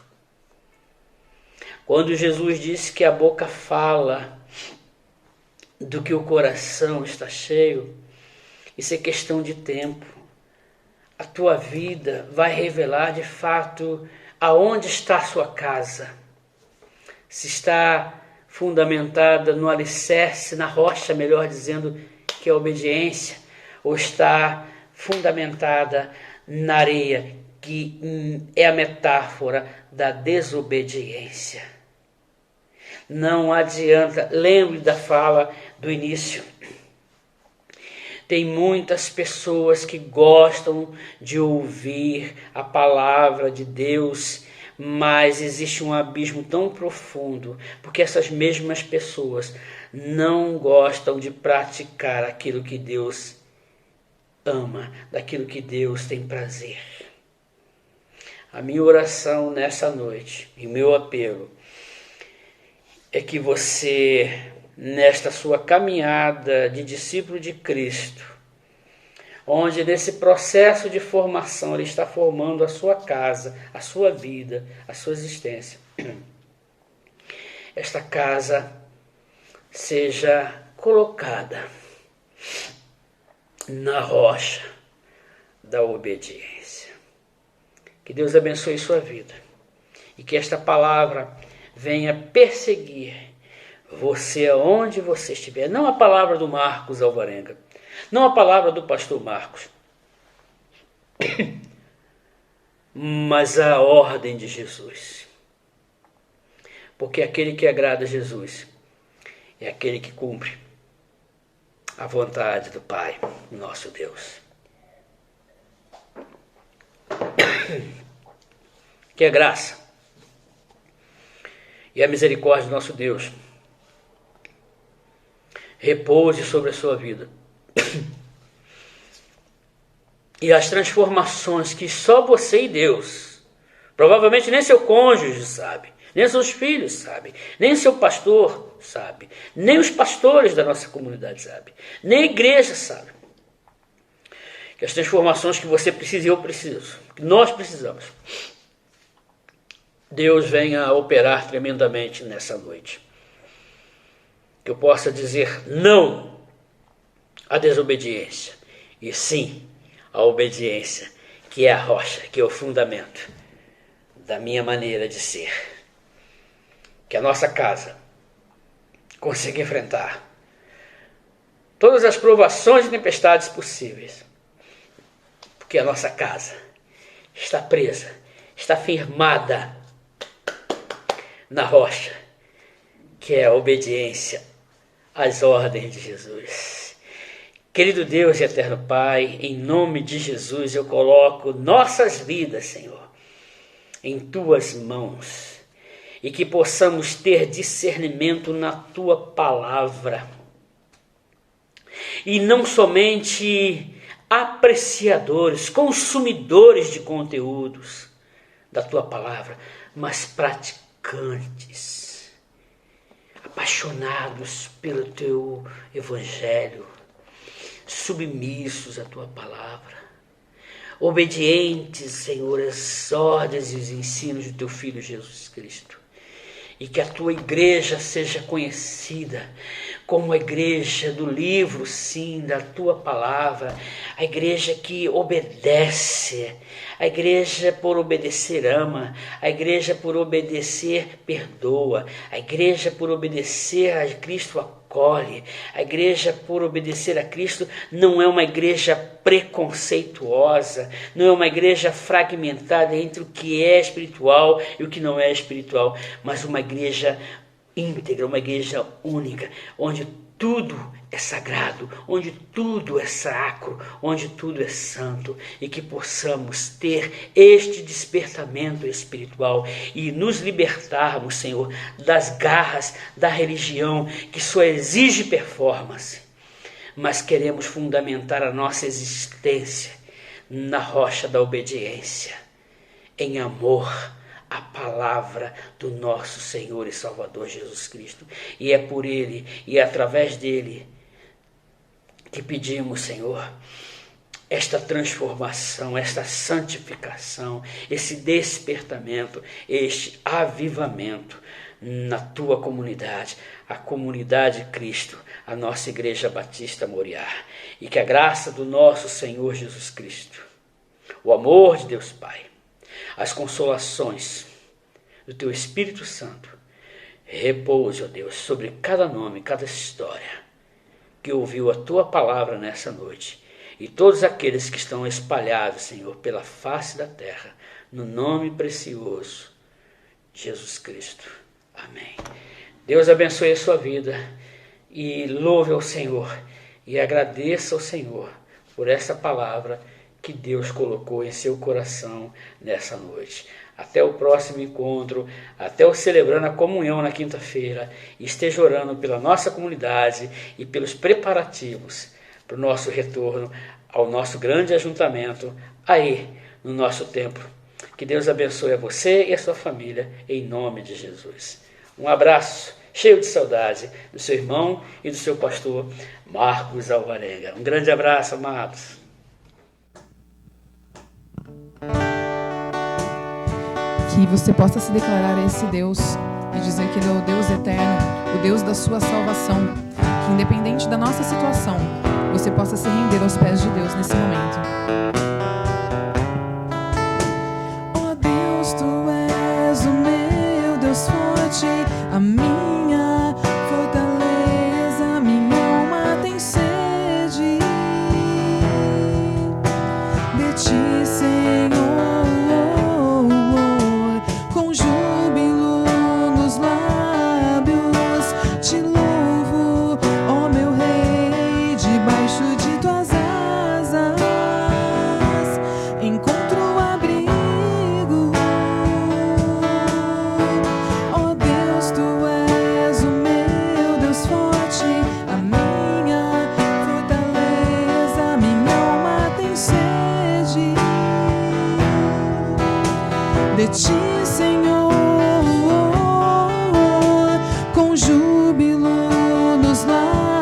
Quando Jesus disse que a boca fala do que o coração está cheio, isso é questão de tempo. A tua vida vai revelar de fato aonde está a sua casa. Se está fundamentada no alicerce, na rocha, melhor dizendo, que é a obediência, ou está fundamentada na areia, que é a metáfora da desobediência. Não adianta, lembre da fala do início. Tem muitas pessoas que gostam de ouvir a palavra de Deus, mas existe um abismo tão profundo, porque essas mesmas pessoas não gostam de praticar aquilo que Deus ama, daquilo que Deus tem prazer. A minha oração nessa noite, e o meu apelo, é que você, nesta sua caminhada de discípulo de Cristo, onde nesse processo de formação ele está formando a sua casa, a sua vida, a sua existência, esta casa seja colocada na rocha da obediência. Que Deus abençoe sua vida e que esta palavra venha perseguir você aonde você estiver. Não a palavra do Marcos Alvarenga, não a palavra do pastor Marcos, mas a ordem de Jesus. Porque aquele que agrada a Jesus é aquele que cumpre a vontade do Pai, nosso Deus. Que a graça e a misericórdia do nosso Deus repouse sobre a sua vida. E as transformações que só você e Deus, provavelmente nem seu cônjuge sabe, nem seus filhos sabem, nem seu pastor sabe, nem os pastores da nossa comunidade sabem, nem a igreja sabe. Que as transformações que você precisa e eu preciso, que nós precisamos, Deus venha a operar tremendamente nessa noite. Que eu possa dizer não à desobediência, e sim à obediência, que é a rocha, que é o fundamento da minha maneira de ser. Que a nossa casa consiga enfrentar todas as provações e tempestades possíveis. Porque a nossa casa está presa, está firmada na rocha, que é a obediência às ordens de Jesus. Querido Deus e eterno Pai, em nome de Jesus eu coloco nossas vidas, Senhor, em Tuas mãos, e que possamos ter discernimento na Tua palavra, e não somente apreciadores, consumidores de conteúdos da Tua palavra, mas praticantes, apaixonados pelo Teu Evangelho, submissos à Tua palavra, obedientes, Senhor, às ordens e os ensinos do Teu Filho Jesus Cristo. E que a Tua igreja seja conhecida como a igreja do livro, sim, da Tua palavra, a igreja que obedece, a igreja por obedecer ama, a igreja por obedecer perdoa, a igreja por obedecer a Cristo acolhe, a igreja por obedecer a Cristo não é uma igreja preconceituosa, não é uma igreja fragmentada entre o que é espiritual e o que não é espiritual, mas uma igreja íntegra, uma igreja única, onde tudo é sagrado, onde tudo é sacro, onde tudo é santo, e que possamos ter este despertamento espiritual e nos libertarmos, Senhor, das garras da religião que só exige performance, mas queremos fundamentar a nossa existência na rocha da obediência, em amor a palavra do nosso Senhor e Salvador Jesus Cristo. E é por Ele e é através dEle que pedimos, Senhor, esta transformação, esta santificação, esse despertamento, este avivamento na Tua comunidade, a comunidade de Cristo, a nossa Igreja Batista Moriá. E que a graça do nosso Senhor Jesus Cristo, o amor de Deus Pai, as consolações do Teu Espírito Santo repouse, ó Deus, sobre cada nome, cada história que ouviu a Tua palavra nessa noite, e todos aqueles que estão espalhados, Senhor, pela face da terra, no nome precioso de Jesus Cristo. Amém. Deus abençoe a sua vida e louve ao Senhor e agradeça ao Senhor por essa palavra que Deus colocou em seu coração nessa noite. Até o próximo encontro, até o celebrando a comunhão na quinta-feira. Esteja orando pela nossa comunidade e pelos preparativos para o nosso retorno ao nosso grande ajuntamento aí no nosso templo. Que Deus abençoe a você e a sua família, em nome de Jesus. Um abraço cheio de saudade do seu irmão e do seu pastor Marcos Alvarenga. Um grande abraço, amados. Que você possa se declarar a esse Deus e dizer que Ele é o Deus eterno, o Deus da sua salvação, que independente da nossa situação, você possa se render aos pés de Deus nesse momento. Oh Deus, Tu és o meu Deus forte, a minha fortaleza, minha alma tem sede de Ti, Senhor. De Ti, Senhor, com júbilo nos lábios.